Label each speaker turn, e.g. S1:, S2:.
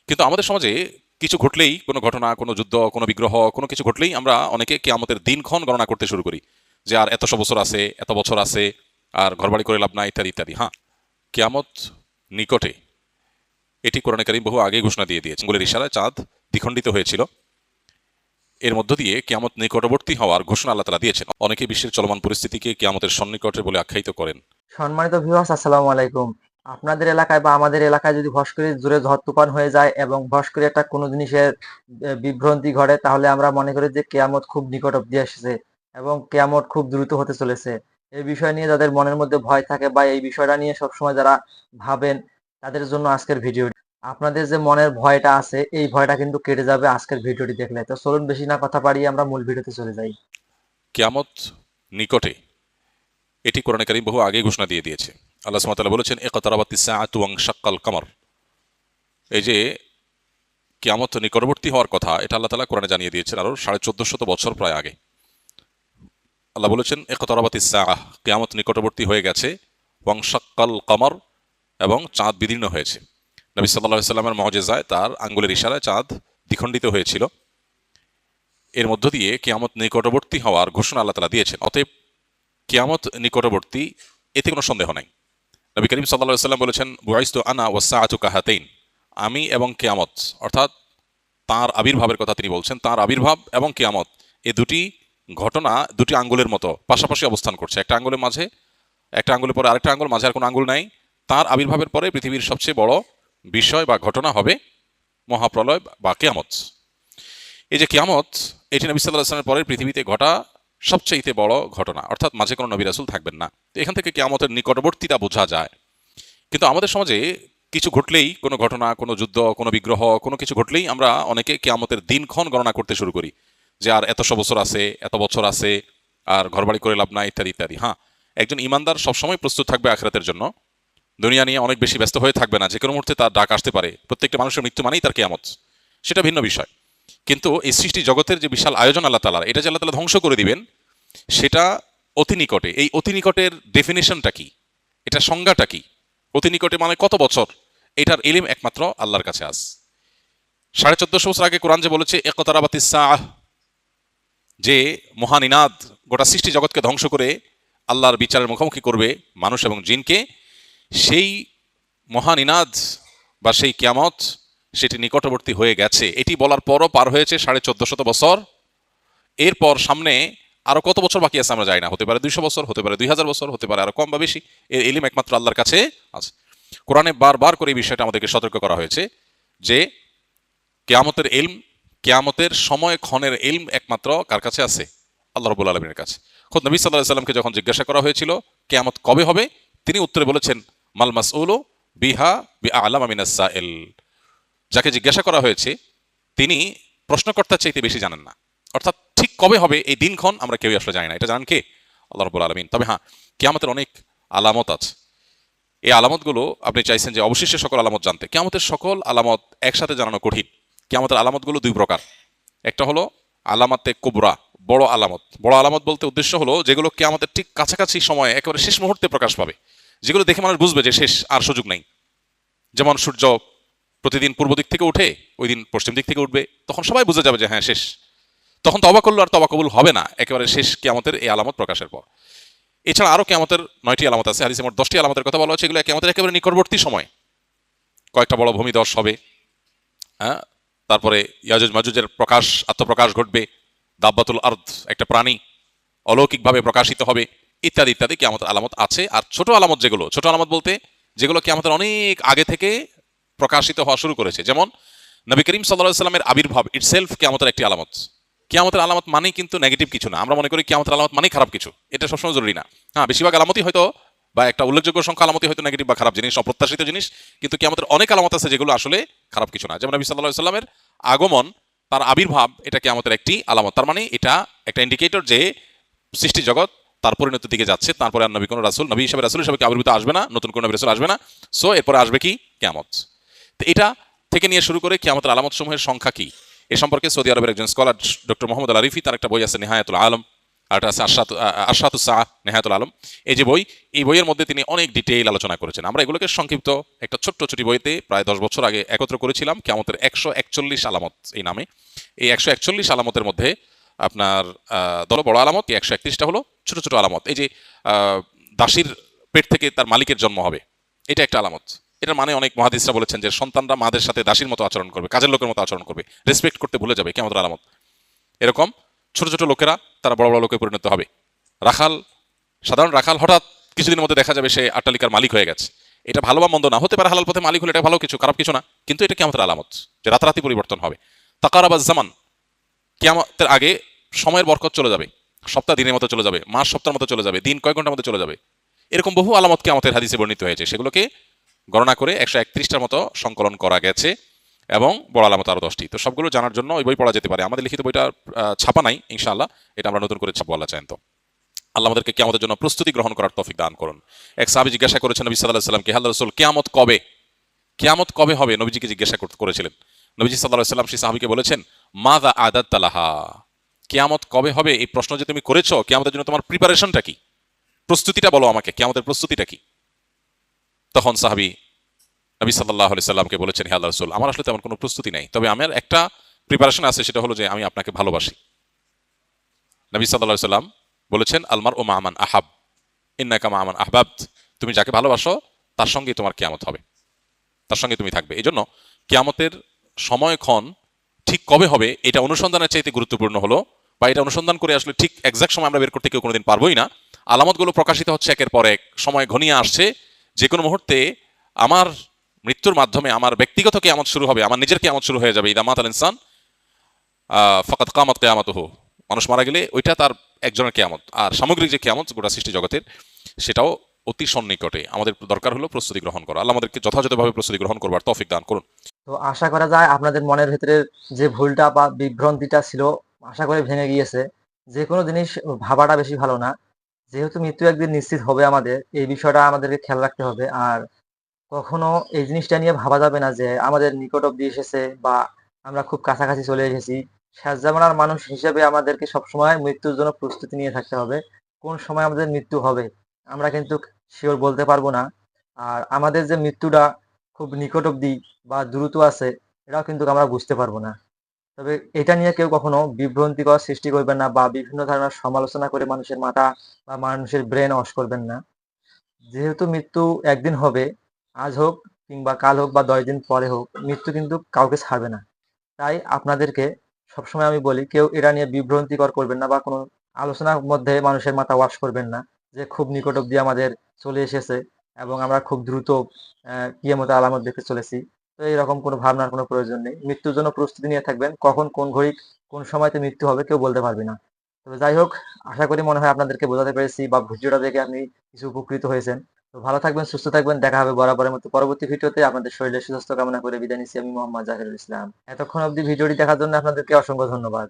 S1: কিন্তু আমাদের সমাজে কিছু ঘটলেই, কোনো ঘটনা, কোনো যুদ্ধ, কোনো বিগ্রহ, কোনো কিছু ঘটলেই আমরা অনেকে কিয়ামতের দিনক্ষণ গণনা করতে শুরু করি, যে আর এতশো বছর আছে, এত বছর আছে, আর ঘরবাড়ি করে লাভ নাই, ইত্যাদি ইত্যাদি। হ্যাঁ, কিয়ামত নিকটে, এটি কোরআনে কারীম বহু আগেই ঘোষণা দিয়ে দিয়েছে। আঙ্গুলের ইশারায় চাঁদ দ্বিখণ্ডিত হয়েছিল, এর মধ্য দিয়ে কিয়ামত নিকটবর্তী হওয়ার ঘোষণা আল্লাহ তাআলা দিয়েছেন। অনেকে বিশ্বের চলমান পরিস্থিতিকে কিয়ামতের সন্নিকটে বলে আখ্যায়িত করেন।
S2: সম্মানিত ভিউয়ার্স, আসসালামু আলাইকুম। আপনাদের এলাকায় বা আমাদের এলাকায় যদি ভস করে জোরে ঝড় তুফান হয়ে যায় এবং ভস করে একটা কোনো জিনিসের বিভ্রান্তি ঘটে, তাহলে আমরা মনে করি যে কেয়ামত খুব নিকট অব্দি এসেছে এবং কেয়ামত খুব দ্রুত হতে চলেছে। এই বিষয় নিয়ে যাদের মনের মধ্যে ভয় থাকে বা এই বিষয়টা নিয়ে সবসময় যারা ভাবেন, তাদের জন্য আজকের ভিডিও। আপনাদের যে মনের ভয়টা আছে, এই ভয়টা কিন্তু কেটে যাবে আজকের ভিডিওটি দেখলে। তো চলুন বেশি না কথা বাড়িয়ে আমরা মূল ভিডিওতে চলে যাই।
S1: কিয়ামত নিকটে, এটি কোরআনে কারীম বহু আগেই ঘোষণা দিয়ে দিয়েছে। আল্লাহ সুবহানাহু ওয়া তাআলা বলেছেন, ইকতারাবাতিস সাআতু ওয়ানশাক্কাল কমর। এই যে কিয়ামত নিকটবর্তী হওয়ার কথা, এটা আল্লাহ তাআলা কোরআনে জানিয়ে দিয়েছেন আরো 1450 বছর প্রায় আগে। আল্লাহ বলেছেন, ইকতারাবাতিস সাআহ, কিয়ামত নিকটবর্তী হয়ে গেছে, ওয়ানশাক্কাল কমর, এবং চাঁদ বিদীর্ণ হয়েছে। নবী সাল্লাল্লাহু আলাইহি সাল্লামের মুজিজায় তার আঙ্গুলের ইশারায় চাঁদ দ্বিখণ্ডিত হয়েছিল। এর মধ্য দিয়ে কিয়ামত নিকটবর্তী হওয়ার ঘোষণা আল্লাহ তাআলা দিয়েছেন। অতএব কিয়ামত নিকটবর্তী, এতে কোনো সন্দেহ নাই। নবী করিম সাল্লাল্লাহু আলাইহি সাল্লাম বলেছেন, বুআইসতু আনা ওয়াস-সাআতু কাহাতাইন, আমি এবং কিয়ামত, অর্থাৎ তাঁর আবির্ভাবের কথা তিনি বলছেন, তাঁর আবির্ভাব এবং কিয়ামত, এ দুটি ঘটনা দুটি আঙ্গুলের মতো পাশাপাশি অবস্থান করছে। একটা আঙ্গুলের মাঝে, একটা আঙ্গুলের পরে আরেকটা আঙ্গুল, মাঝে আর কোনো আঙ্গুল নাই। তাঁর আবির্ভাবের পরে পৃথিবীর সবচেয়ে বড় বিষয় বা ঘটনা হবে মহাপ্রলয় বা কিয়ামত। এই যে কিয়ামত, এটি নবী সাল্লাল্লাহু আলাইহি ওয়াসাল্লামের পরে পৃথিবীতে ঘটা সবচেয়ে বড় ঘটনা, অর্থাৎ মাঝে কোনো নবী রাসূল থাকবেন না। তো এখান থেকে কিয়ামতের নিকটবর্তীতা বোঝা যায়। কিন্তু আমাদের সমাজে কিছু ঘটলেই, কোনো ঘটনা, কোনো যুদ্ধ, কোনো বিগ্রহ, কোনো কিছু ঘটলেই আমরা অনেকে কিয়ামতের দিনক্ষণ গণনা করতে শুরু করি, যে আর এতশো বছর আছে, এত বছর আছে, আর ঘরবাড়ি করে লাভ নাই, ইত্যাদি ইত্যাদি। হ্যাঁ, একজন ইমানদার সবসময় প্রস্তুত থাকবে আখিরাতের জন্য, দুনিয়া নিয়ে অনেক বেশি ব্যস্ত হয়ে থাকবে না। যে কোনো মুহূর্তে তার ডাক আসতে পারে। প্রত্যেকটা মানুষের মৃত্যু মানেই তার কিয়ামত, সেটা ভিন্ন বিষয়। কিন্তু এই সৃষ্টি জগতের যে বিশাল আয়োজন আল্লাহ তাআলার, এটা যে আল্লাহ তাআলা ধ্বংস করে দিবেন, সেটা অতি নিকটে। এই অতি নিকটের ডেফিনেশনটা কি, এটা সংজ্ঞাটা কি, অতি নিকটে মানে কত বছর, এটার ইলম একমাত্র আল্লাহর কাছে আছে। 1450 বছর আগে কোরআন যে বলেছে ইকতারাবাতিস সাআহ, যে মহানিনাদ গোটা সৃষ্টি জগৎকে ধ্বংস করে আল্লাহর বিচারের মুখোমুখি করবে মানুষ এবং জিনকে, সেই মহানিনাদ বা সেই কিয়ামত, সেটি নিকটবর্তী হয়ে গেছে। এটি বলার পরও পার হয়েছে 1450 বছর। এরপর সামনে আরো কত বছর বাকি আছে আমরা জানি না। হতে পারে 200 বছর, হতে পারে 2000 বছর, হতে পারে আরো কম বা বেশি। এর ইলম একমাত্র আল্লাহর কাছে আছে। কোরআনে বারবার করে এই বিষয়টা আমাদেরকে সতর্ক করা হয়েছে যে কিয়ামতের ইলম, কিয়ামতের সময় ক্ষণের ইলম একমাত্র কার কাছে আছে? আল্লাহ রাব্বুল আলামিনের কাছে। খোদ নবী সাল্লাল্লাহু আলাইহি সাল্লামকে যখন জিজ্ঞাসা করা হয়েছিল কিয়ামত কবে হবে, তিনি উত্তরে বলেছেন, মাল মাসউলু বিহা বিআলামা মিনাস সাইল। যাকে জিজ্ঞাসা করা হয়েছে তিনি প্রশ্নকর্তার চাইতে বেশি জানেন না। অর্থাৎ ঠিক কবে হবে এই দিনক্ষণ আমরা কেউই আসলে জানি না। এটা জানেন কে? আল্লাহ রাব্বুল আলামিন। তবে হ্যাঁ, কিয়ামতের অনেক আলামত আছে। এই আলামতগুলো আপনি চাইছেন যে অবশেষে সকল আলামত জানতে। কিয়ামতের সকল আলামত একসাথে জানানো কঠিন। কিয়ামতের আলামতগুলো দুই প্রকার। একটা হলো আলামাতে কুবরা, বড় আলামত। বড় আলামত বলতে উদ্দেশ্য হলো যেগুলো কিয়ামতের ঠিক কাছাকাছি সময়ে একেবারে শেষ মুহূর্তে প্রকাশ পাবে, যেগুলো দেখে মানুষ বুঝবে যে শেষ, আর সুযোগ নেই। যেমন সূর্য প্রতিদিন পূর্ব দিক থেকে উঠে, ওই দিন পশ্চিম দিক থেকে উঠবে, তখন সবাই বুঝে যাবে যে হ্যাঁ শেষ। তখন তওবা করলো আর তওবা কবুল হবে না একেবারে শেষ কিয়ামতের এই আলামত প্রকাশের পর। এছাড়া আরো কিয়ামতের 9টি আলামত আছে। হাদিসে মোট 10টি আলামতের কথা বলা হচ্ছে। এগুলো কিয়ামতের একেবারে নিকটবর্তী সময়। কয়েকটা বড় ভূমিধস হবে, হ্যাঁ, তারপরে ইয়াজুজ মাজুজের প্রকাশ, আত্মপ্রকাশ ঘটবে, দাব্বাতুল আরদ একটা প্রাণী অলৌকিকভাবে প্রকাশিত হবে, ইত্যাদি ইত্যাদি কিয়ামতের আলামত আছে। আর ছোট আলামত যেগুলো, ছোট আলামত বলতে যেগুলো কিয়ামতের অনেক আগে থেকে প্রকাশিত হওয়া শুরু করেছে, যেমন নবী করিম সাল্লাল্লাহু আলাইহি সাল্লামের আবির্ভাব ইটসেলফ কিয়ামতের একটি আলামত। কিয়ামতের আলামত মানেই কিন্তু নেগেটিভ কিছু না। আমরা মনে করি কিয়ামতের আলামত মানেই খারাপ কিছু, এটা সবসময় জরুরি না। হ্যাঁ, বেশিরভাগ আলামতই হয়তো, বা একটা উল্লেখযোগ্য সংখ্যা আলামতই হয়তো নেগেটিভ বা খারাপ জিনিস, অপ্রত্যাশিত জিনিস। কিন্তু কিয়ামতের অনেক আলামত আছে যেগুলো আসলে খারাপ কিছু না। যেমন নবী সাল্লাল্লাহু আলাইহি সাল্লামের আগমন, তার আবির্ভাব, এটা কিয়ামতের একটি আলামত। তার মানে এটা একটা ইন্ডিকেটর যে সৃষ্টি জগৎ তার পরিণতির দিকে যাচ্ছে। তারপরে আর নবী কোনো রাসূল, নবী হিসেবে রাসূল হিসেবে আবির্ভূত আসবে না, নতুন কোনো নবী রাসূল আসবে না। সো এরপরে আসবে কি? কিয়ামত। তো এটা থেকে নিয়ে শুরু করে কিয়ামতের আলামত সমূহের সংখ্যা কি, এ সম্পর্কে সৌদি আরবের একজন স্কলার ডক্টর মোহাম্মদ আল আরিফি, তার একটা বই আছে নেহায়াতুল আলম, আর একটা আছে আশরাতুস সাআ নেহায়াতুল আলম। এই যে বই, এই বইয়ের মধ্যে তিনি অনেক ডিটেইল আলোচনা করেছেন। আমরা এগুলোকে সংক্ষিপ্ত একটা ছোট্ট ছোটি বইতে প্রায় 10 বছর আগে একত্র করেছিলাম, কিয়ামতের 141 আলামত এই নামে। এই 141 আলামতের মধ্যে আপনার দল বড় আলামত, এই 131টা হলো ছোট ছোট আলামত। এই যে দাসীর পেট থেকে তার মালিকের জন্ম হবে, এটা একটা আলামত। এটার মানে অনেক মুহাদ্দিসরা বলেছেন যে সন্তানরা মাদের সাথে দাসীর মতো আচরণ করবে, কাজের লোকের মতো আচরণ করবে, রেসপেক্ট করতে ভুলে যাবে, কিয়ামতের আলামত। এরকম ছোট ছোট লোকেরা তারা বড় বড় লোকে পরিণত হবে। রাখাল, সাধারণ রাখাল হঠাৎ কিছুদিনের মধ্যে দেখা যাবে সে আট্টালিকার মালিক হয়ে গেছে। এটা ভালো বা মন্দ না, হতে পারে হালাল পথে মালিক হলে এটা ভালো কিছু, খারাপ কিছু না, কিন্তু এটা কিয়ামতের আলামত যে রাতারাতি পরিবর্তন হবে। তাকারাবাজ জামান, কিয়ামতের আগে সময়ের বরকত চলে যাবে, সপ্তাহ দিনের মতো চলে যাবে, মাস সপ্তাহের মতো চলে যাবে, দিন কয়েক ঘন্টার মধ্যে চলে যাবে। এরকম বহু আলামত কিয়ামতের হাদিসে বর্ণিত হয়েছে, সেগুলোকে গণনা করে 131টার মতো সংকলন করা গেছে, এবং বড় আলামত আরো 10টি। তো সবগুলো জানার জন্য ওই বই পড়া যেতে পারে। আমাদের লিখিত বইটা ছাপা নাই ইনশাআল্লাহ, এটা আমরা নতুন করে ছাপবো আল্লাহ চান তো। আল্লাহ আমাদেরকে কিয়ামতের জন্য প্রস্তুতি গ্রহণ করার তৌফিক দান করুন। এক সাহাবী জিজ্ঞাসা করেছেন নবী সাল্লাল্লাহু আলাইহি ওয়াসাল্লামকে, হে আল্লাহর রাসূল, কিয়ামত কবে? কিয়ামত কবে হবে? নবীজিকে জিজ্ঞাসা করেছিলেন। নবীজি সাল্লাল্লাহু আলাইহি ওয়াসাল্লাম সেই সাহাবীকে বলেছেন, মাযা আদাত্তা লাহা, কিয়ামত কবে হবে এই প্রশ্ন যে তুমি করেছো, কিয়ামতের জন্য তোমার প্রিপারেশনটা কি, প্রস্তুতিটা বলো আমাকে, কিয়ামতের প্রস্তুতিটা কি? তখন সাহাবী নবী সাল্লাল্লাহু আলাইহি সাল্লামকে বলেছেন, হে আল্লাহর রাসূল, আমার আসলে তেমন কোনো প্রস্তুতি নাই, তবে আমার একটা প্রিপারেশন আছে, সেটা হলো যে আমি আপনাকে ভালোবাসি। নবী সাল্লাল্লাহু আলাইহি সাল্লাম বলেছেন, আলমার ও মামান আহাব ইন্নাকা মামান আহবাবত, তুমি যাকে ভালোবাসো তার সঙ্গেই তোমার কিয়ামত হবে, তার সঙ্গে তুমি থাকবে। এই জন্য কিয়ামতের সময়ক্ষণ ঠিক কবে হবে এটা অনুসন্ধানের চাইতে গুরুত্বপূর্ণ হলো, বা এটা অনুসন্ধান করে আসলে ঠিক এক্সাক্ট সময় আমরা বের করতে কেউ কোনোদিন পারবোই না। আলামতগুলো প্রকাশিত হচ্ছে একের পর এক, সময় ঘনিয়ে আসছে, যে কোনো মুহূর্তে আমার মৃত্যুর মাধ্যমে আমার ব্যক্তিগত কিয়ামত শুরু হবে, আমার নিজের কিয়ামত শুরু হয়ে যাবে। ইদা মাতাল ইনসান ফাকাদ কামাত কিয়ামাতুহু, মানুষ মারা গেলে ওইটা তার একজনের কিয়ামত। আর সামগ্রিক যে কিয়ামত গোটা সৃষ্টি জগতের, সেটাও অতি সন্নিকটে। আমাদের দরকার হলো প্রস্তুতি গ্রহণ করা। আল্লাহ আমাদেরকে যথাযথভাবে প্রস্তুতি গ্রহণ করবার তৌফিক দান করুন।
S2: তো আশা করা যায় আপনাদের মনের ভেতরে যে ভুলটা বা বিভ্রান্তিটা ছিল, আশা করি ভেঙে গিয়েছে। যে কোনো জিনিস ভাবাটা বেশি ভালো না। যেহেতু মৃত্যু একদিন নিশ্চিত হবে আমাদের, এই বিষয়টা আমাদেরকে খেয়াল রাখতে হবে। আর কখনো এই জিনিসটা নিয়ে ভাবা যাবে না যে আমাদের নিকট অব্দি এসেছে বা আমরা খুব কাছাকাছি চলে এসেছি। শেষ জামানার মানুষ হিসেবে আমাদেরকে সবসময় মৃত্যুর জন্য প্রস্তুতি নিয়ে থাকতে হবে। কোন সময় আমাদের মৃত্যু হবে আমরা কিন্তু শিওর বলতে পারবো না। আর আমাদের যে মৃত্যুটা খুব নিকট অব্দি বা দ্রুত আছে, এটাও কিন্তু আমরা বুঝতে পারবো না। তবে এটা নিয়ে কেউ কখনো বিভ্রান্তিকর সৃষ্টি করবেন না বা বিভিন্ন ধরনের সমালোচনা করে মানুষের মাথা বা মানুষের ব্রেন ওয়াশ করবেন না। যেহেতু মৃত্যু একদিন হবে, আজ হোক কিংবা কাল হোক বা 10 দিন পরে হোক, মৃত্যু কিন্তু কাউকে ছাড়বে না। তাই আপনাদেরকে সবসময় আমি বলি, কেউ এটা নিয়ে বিভ্রান্তিকর করবেন না বা কোনো আলোচনার মধ্যে মানুষের মাথা ওয়াশ করবেন না যে খুব নিকট অব্দি আমাদের চলে এসেছে এবং আমরা খুব দ্রুত কিয়ামতের আলামত দেখতে চলেছি। তো এরকম কোনো ভাবনার কোনো প্রয়োজন নেই। মৃত্যুর জন্য প্রস্তুতি নিয়ে থাকবেন। কখন কোন ঘড়ি কোন সময়তে মৃত্যু হবে কেউ বলতে পারবে না। তবে যাই হোক, আশা করি মনে হয় আপনাদেরকে বোঝাতে পেরেছি বা ভিডিওটা দেখে আপনি কিছু উপকৃত হয়েছেন। তো ভালো থাকবেন, সুস্থ থাকবেন। দেখা হবে বরাবরের মতো পরবর্তী ভিডিওতে। আপনাদের শরীরের সুস্বাস্থ্য কামনা করে বিদায় নিচ্ছি আমি মোহাম্মদ জাহিরুল ইসলাম। এতক্ষণ অবধি ভিডিওটি দেখার জন্য আপনাদেরকে অসংখ্য ধন্যবাদ।